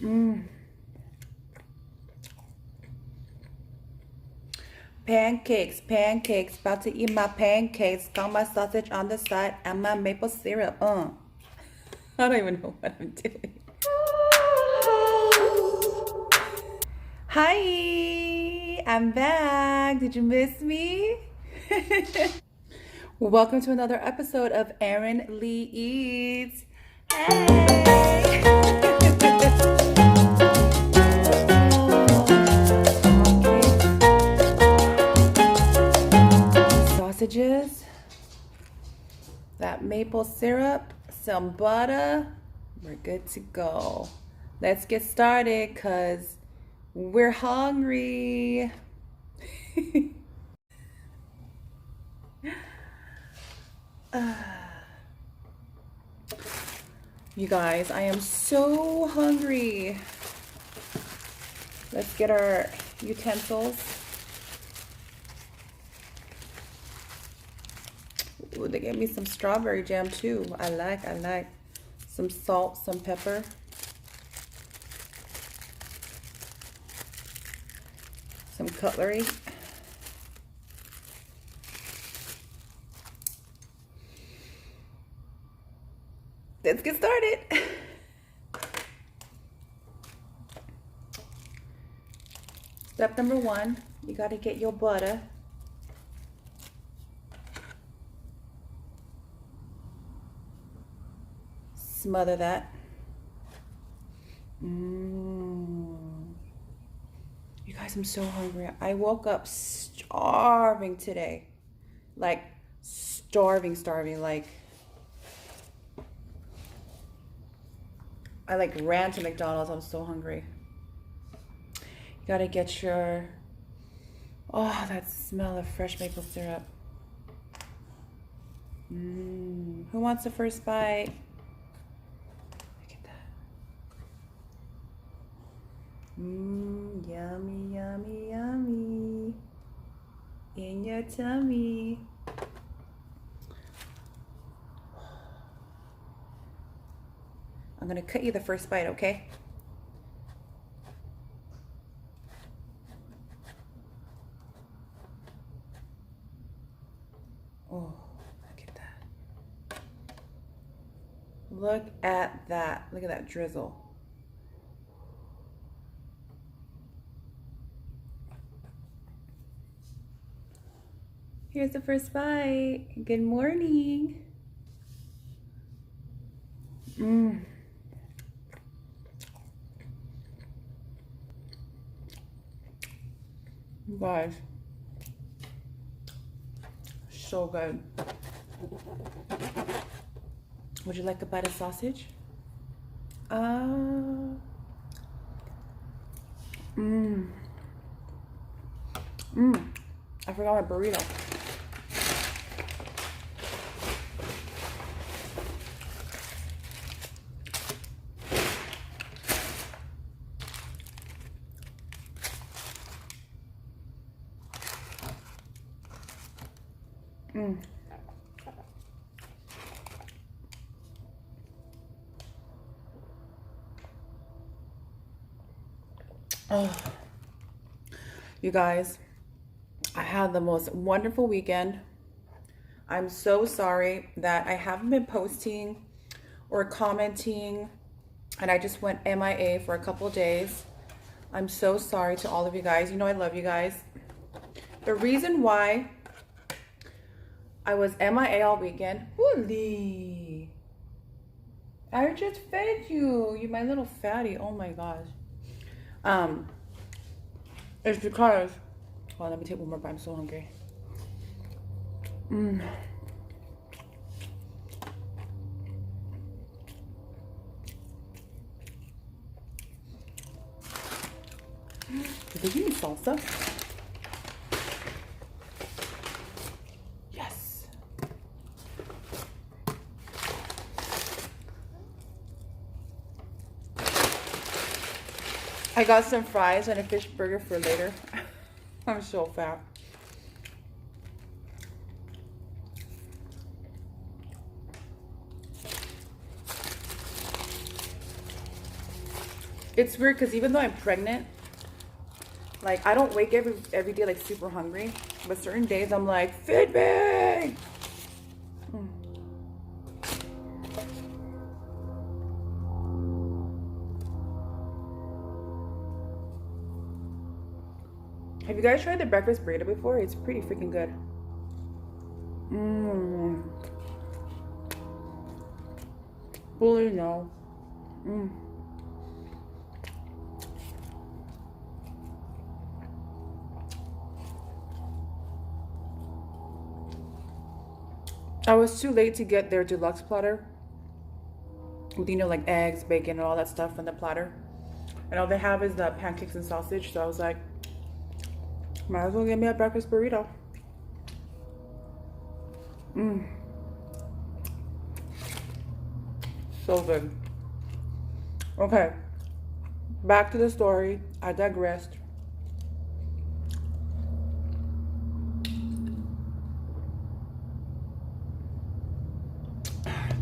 Mm. Pancakes, pancakes. About to eat my pancakes. Got my sausage on the side and my maple syrup. I don't even know what I'm doing. Hi, I'm back. Did you miss me? Welcome to another episode of Erin Lee Eats. Hey. Sausages, that maple syrup, some butter. We're good to go. Let's get started because we're hungry. You guys, I am so hungry. Let's get our utensils. Ooh, they gave me some strawberry jam too. I like. Some salt, some pepper. Some cutlery. Let's get started. Step number 1, you got to get your butter. Smother that. You guys, I'm so hungry. I woke up starving today. Like starving. Like I ran to McDonald's. I'm so hungry. You gotta get your, oh, that smell of fresh maple syrup. Who wants the first bite? Look at that. Yummy, yummy, yummy. In your tummy. I'm gonna cut you the first bite, okay? Oh, look at that. Look at that. Look at that drizzle. Here's the first bite. Good morning. You guys, so good. Would you like a bite of sausage? I forgot my burrito. Oh, you guys, I had the most wonderful weekend. I'm so sorry that I haven't been posting or commenting, and I just went MIA for a couple days. I'm so sorry to all of you guys. You know I love you guys. The reason why I was MIA all weekend, holy, I just fed you. You my little fatty. Oh my gosh. It's because, well, let me take one more bite. I'm so hungry. Did they give me salsa? Yes. I got some fries and a fish burger for later. I'm so fat. It's weird because even though I'm pregnant, like I don't wake every day like super hungry, but certain days I'm like, feed me. Have you guys tried the breakfast burrito before? It's pretty freaking good. Fully no. I was too late to get their deluxe platter with, you know, like eggs, bacon, and all that stuff on the platter. And all they have is the pancakes and sausage. So I was like, might as well get me a breakfast burrito. So good. Okay, back to the story. I digressed.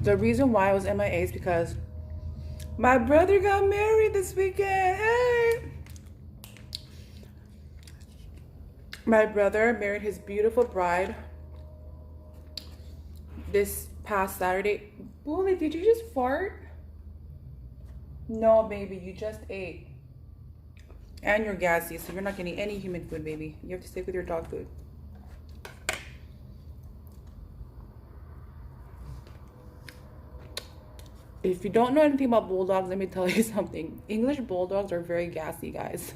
The reason why I was MIA is because my brother got married this weekend. Hey! My brother married his beautiful bride this past Saturday. Bully, did you just fart? No, baby, you just ate. And you're gassy, so you're not getting any human food, baby. You have to stick with your dog food. If you don't know anything about bulldogs, let me tell you something. English bulldogs are very gassy, guys.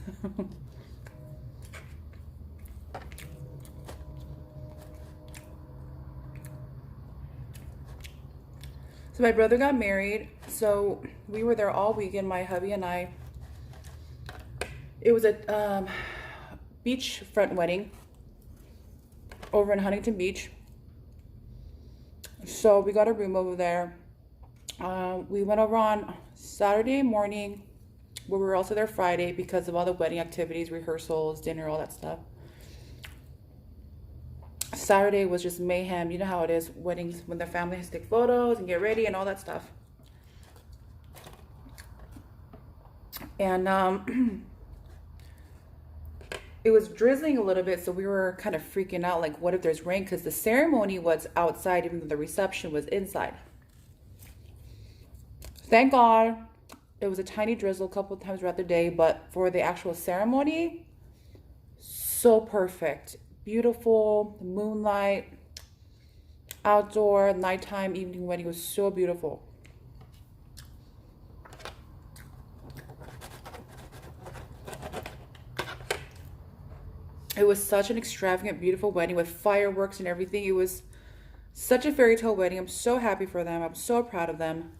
So my brother got married, so we were there all weekend, my hubby and I. It was a beachfront wedding over in Huntington Beach. So we got a room over there. We went over on Saturday morning, but we were also there Friday because of all the wedding activities, rehearsals, dinner, all that stuff. Saturday was just mayhem. You know how it is, weddings, when the family has to take photos and get ready and all that stuff. And it was drizzling a little bit, so we were kind of freaking out, like, what if there's rain? Because the ceremony was outside, even though the reception was inside. Thank God it was a tiny drizzle a couple of times throughout the day, but for the actual ceremony, so perfect. Beautiful moonlight, outdoor, nighttime, evening wedding was so beautiful. It was such an extravagant, beautiful wedding with fireworks and everything. It was such a fairy tale wedding. I'm so happy for them. I'm so proud of them.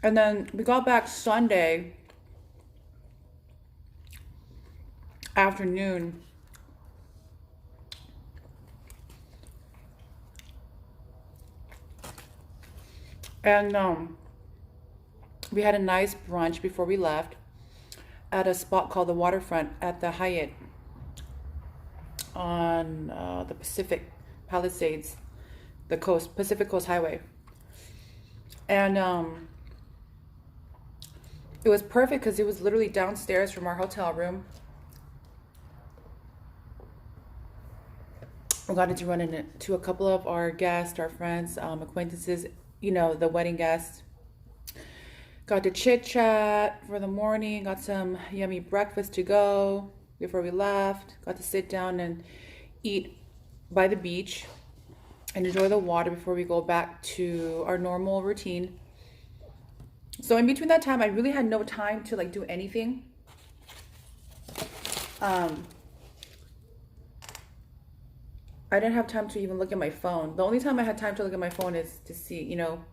And then we got back Sunday afternoon. And we had a nice brunch before we left at a spot called the Waterfront at the Hyatt on the Pacific Palisades, the Pacific Coast Highway. And it was perfect because it was literally downstairs from our hotel room. We got to run into a couple of our guests, our friends, acquaintances, you know, the wedding guests. Got to chit chat for the morning, got some yummy breakfast to go before we left. Got to sit down and eat by the beach and enjoy the water before we go back to our normal routine. So in between that time, I really had no time to like do anything. I didn't have time to even look at my phone. The only time I had time to look at my phone is to see, you know,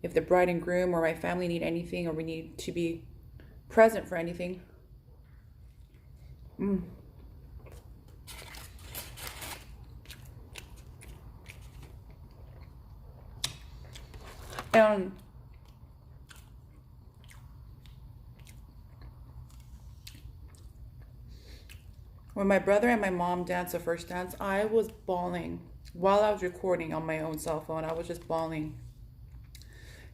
if the bride and groom or my family need anything or we need to be present for anything. And when my brother and my mom danced the first dance, I was bawling while I was recording on my own cell phone. I was just bawling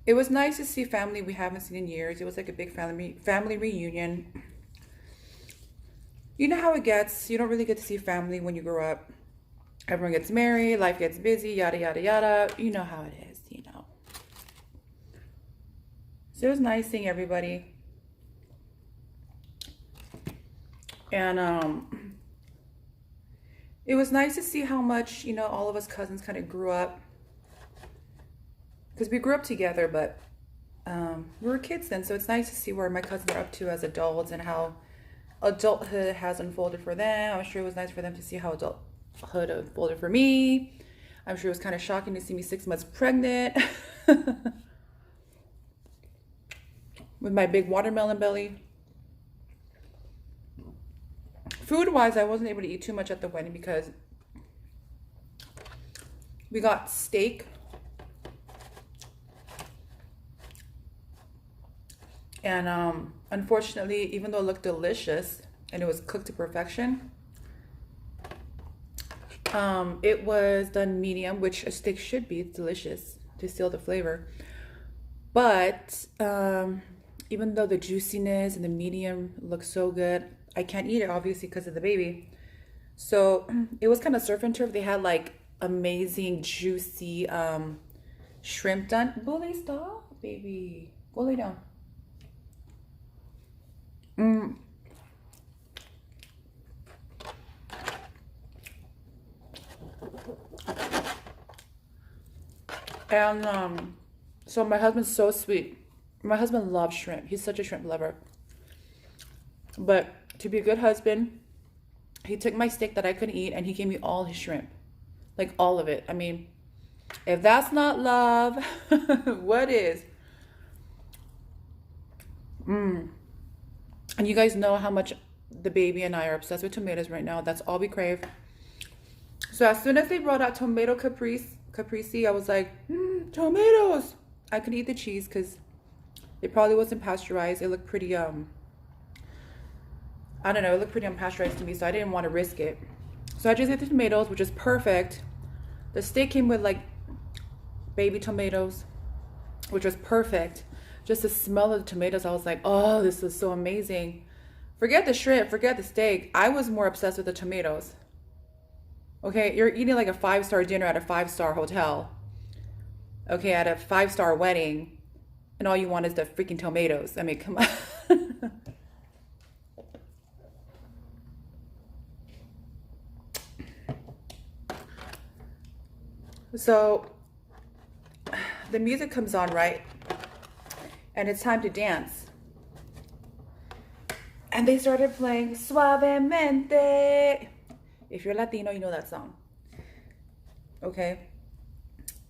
it was nice to see family we haven't seen in years. It was like a big family reunion. You know how it gets. You don't really get to see family when you grow up. Everyone gets married, life gets busy, yada, yada, yada. You know how it is, you know. So it was nice seeing everybody. And it was nice to see how much, you know, all of us cousins kind of grew up. Because we grew up together, but we were kids then. So it's nice to see where my cousins are up to as adults and how adulthood has unfolded for them. I'm sure it was nice for them to see how adulthood unfolded for me. I'm sure it was kind of shocking to see me 6 months pregnant with my big watermelon belly. Food-wise, I wasn't able to eat too much at the wedding because we got steak. And unfortunately, even though it looked delicious and it was cooked to perfection, it was done medium, which a steak should be. It's delicious to steal the flavor. But even though the juiciness and the medium looks so good, I can't eat it obviously because of the baby. So it was kind of surf and turf. They had like amazing juicy shrimp done. Bully, stop, baby. Go lay down. And so my husband's so sweet. My husband loves shrimp. He's such a shrimp lover. But to be a good husband, he took my steak that I couldn't eat and he gave me all his shrimp. Like all of it. I mean, if that's not love, what is? And you guys know how much the baby and I are obsessed with tomatoes right now. That's all we crave. So as soon as they brought out tomato caprese, I was like, tomatoes. I could eat the cheese because it probably wasn't pasteurized. It looked pretty, I don't know, it looked pretty unpasteurized to me, so I didn't want to risk it. So I just ate the tomatoes, which is perfect. The steak came with like baby tomatoes, which was perfect. Just the smell of the tomatoes, I was like, oh, this is so amazing. Forget the shrimp, forget the steak. I was more obsessed with the tomatoes. Okay, you're eating like a 5-star dinner at a 5-star hotel. Okay, at a 5-star wedding, and all you want is the freaking tomatoes. I mean, come on. So the music comes on, right? And it's time to dance. And they started playing Suavemente. If you're Latino, you know that song. Okay.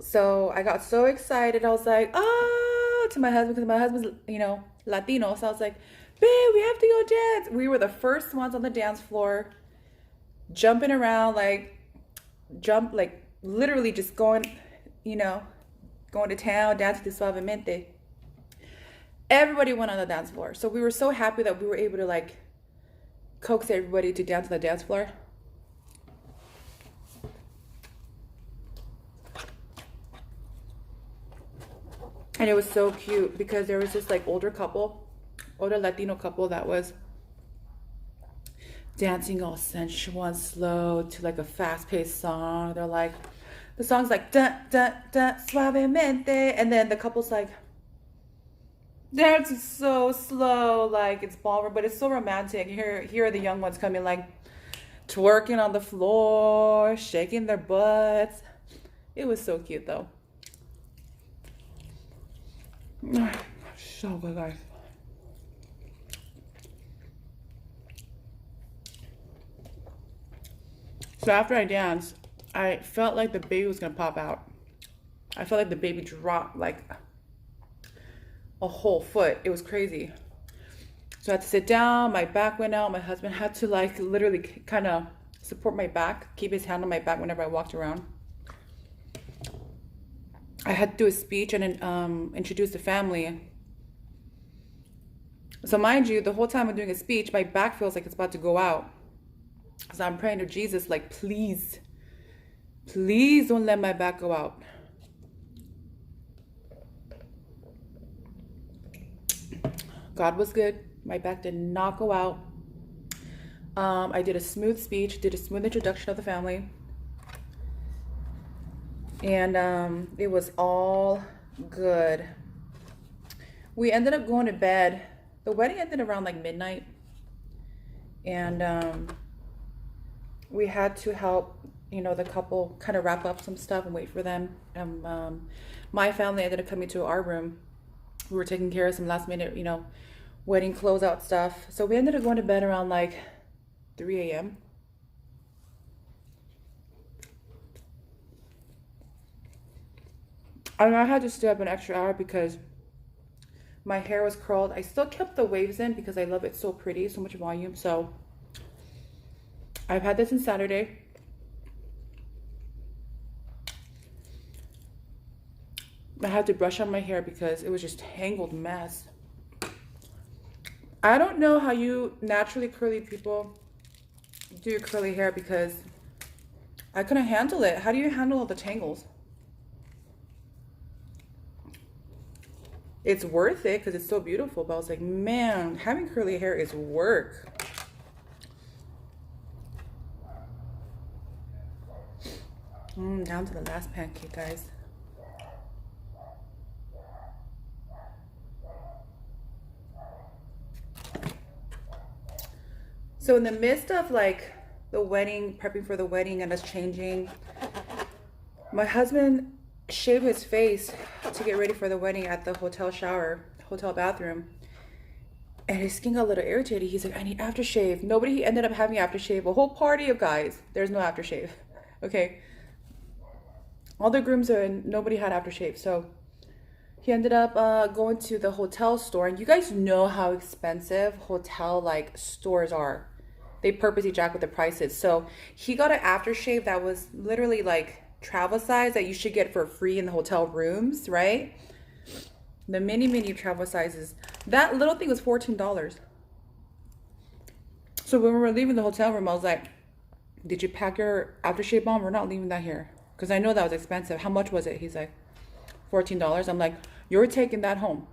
So I got so excited. I was like, ah, to my husband, because my husband's, you know, Latino. So I was like, babe, we have to go dance. We were the first ones on the dance floor, jumping around, like literally just going, you know, going to town, dancing to Suavemente. Everybody went on the dance floor. So we were so happy that we were able to like coax everybody to dance on the dance floor. And it was so cute because there was this like older Latino couple that was dancing all sensual and slow to like a fast-paced song. They're like, the song's like da da da suavemente, and then the couple's like dancing so slow, like it's ballroom, but it's so romantic. Here are the young ones coming like twerking on the floor, shaking their butts. It was so cute though. So good, guys. So after I danced, I felt like the baby was gonna pop out. I felt like the baby dropped like a whole foot. It was crazy. So I had to sit down, my back went out. My husband had to like literally kind of support my back, keep his hand on my back whenever I walked around. I had to do a speech and introduce the family. So mind you, the whole time I'm doing a speech, my back feels like it's about to go out. So I'm praying to Jesus, like, please don't let my back go out. God was good. My back did not go out. I did a smooth speech, did a smooth introduction of the family. And it was all good. We ended up going to bed. The wedding ended around like midnight. And we had to help, the couple kind of wrap up some stuff and wait for them. My family ended up coming to our room. We were taking care of some last minute, wedding closeout stuff. So we ended up going to bed around like 3 a.m. And I had to stay up an extra hour because my hair was curled. I still kept the waves in because I love it so pretty, so much volume. So I've had this since Saturday. I had to brush out my hair because it was just tangled mess. I don't know how you naturally curly people do your curly hair because I couldn't handle it. How do you handle all the tangles? It's worth it because it's so beautiful, but I was like, man, having curly hair is work. Down to the last pancake, guys. So in the midst of like the wedding, prepping for the wedding and us changing, my husband shaved his face to get ready for the wedding at the hotel bathroom. And his skin got a little irritated. He's like, I need aftershave. Nobody ended up having aftershave. A whole party of guys. There's no aftershave. Okay. All the grooms are in, nobody had aftershave. So he ended up going to the hotel store. And you guys know how expensive hotel like stores are. They purposely jack with the prices. So he got an aftershave that was literally like travel size that you should get for free in the hotel rooms, right? The mini travel sizes. That little thing was $14. So when we were leaving the hotel room, I was like, did you pack your aftershave bomb? We're not leaving that here. Because I know that was expensive. How much was it? He's like, $14. I'm like, you're taking that home.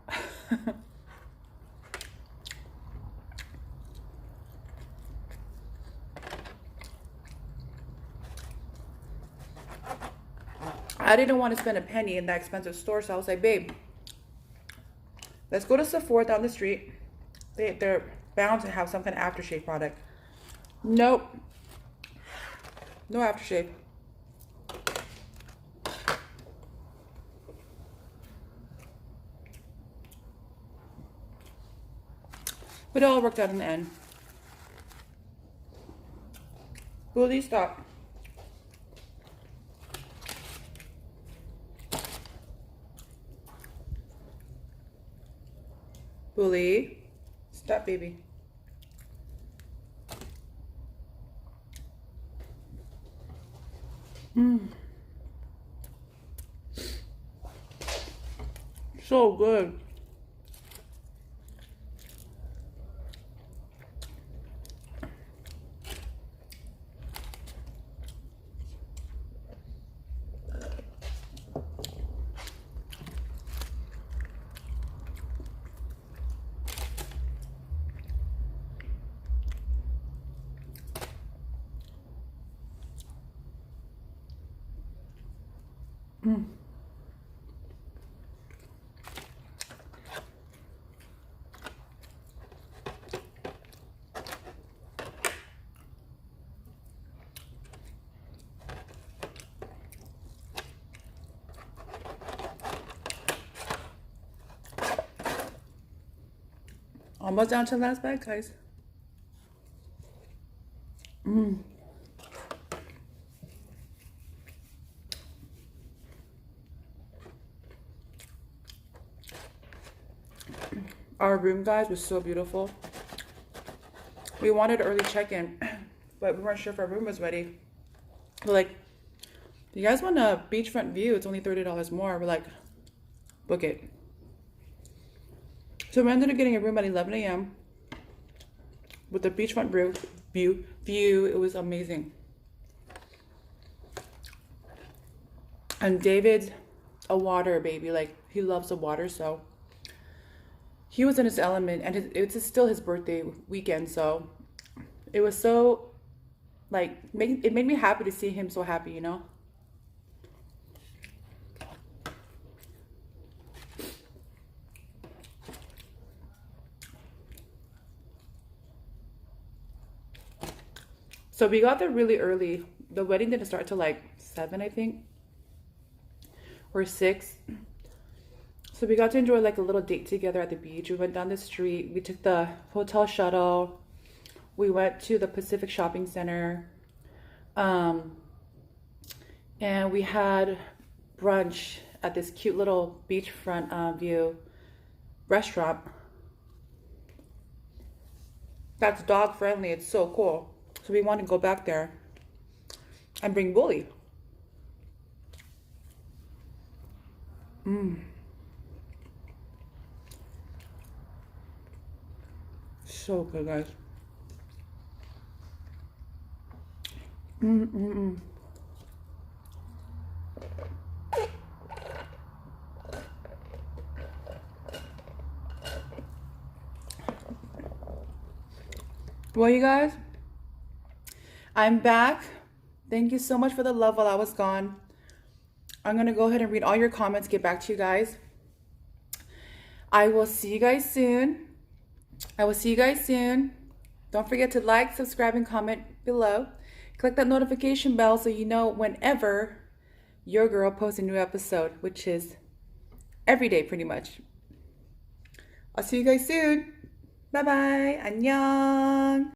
I didn't want to spend a penny in that expensive store, so I was like, babe, let's go to Sephora down the street. They're bound to have some kind of aftershave product. Nope. No aftershave. But it all worked out in the end. Bully, stop. Bully, stop, baby. So good. Almost down to the last bag, guys. Our room, guys, was so beautiful. We wanted early check-in, but we weren't sure if our room was ready. We're like, you guys want a beachfront view? It's only $30 more. We're like, book it. So we ended up getting a room at 11 a.m. with a beachfront view. It was amazing. And David's a water baby. Like, he loves the water, so he was in his element, and it's still his birthday weekend, so it was so like it made me happy to see him so happy, you know. So we got there really early. The wedding didn't start till like 7, I think, or 6. So we got to enjoy like a little date together at the beach. We went down the street. We took the hotel shuttle. We went to the Pacific Shopping Center. And we had brunch at this cute little beachfront view restaurant. That's dog friendly. It's so cool. So we want to go back there and bring Bully. So good, guys. Well, you guys, I'm back. Thank you so much for the love while I was gone. I'm going to go ahead and read all your comments, get back to you guys. I will see you guys soon. Don't forget to like, subscribe, and comment below. Click that notification bell so you know whenever your girl posts a new episode, which is every day pretty much. I'll see you guys soon. Bye-bye. 안녕.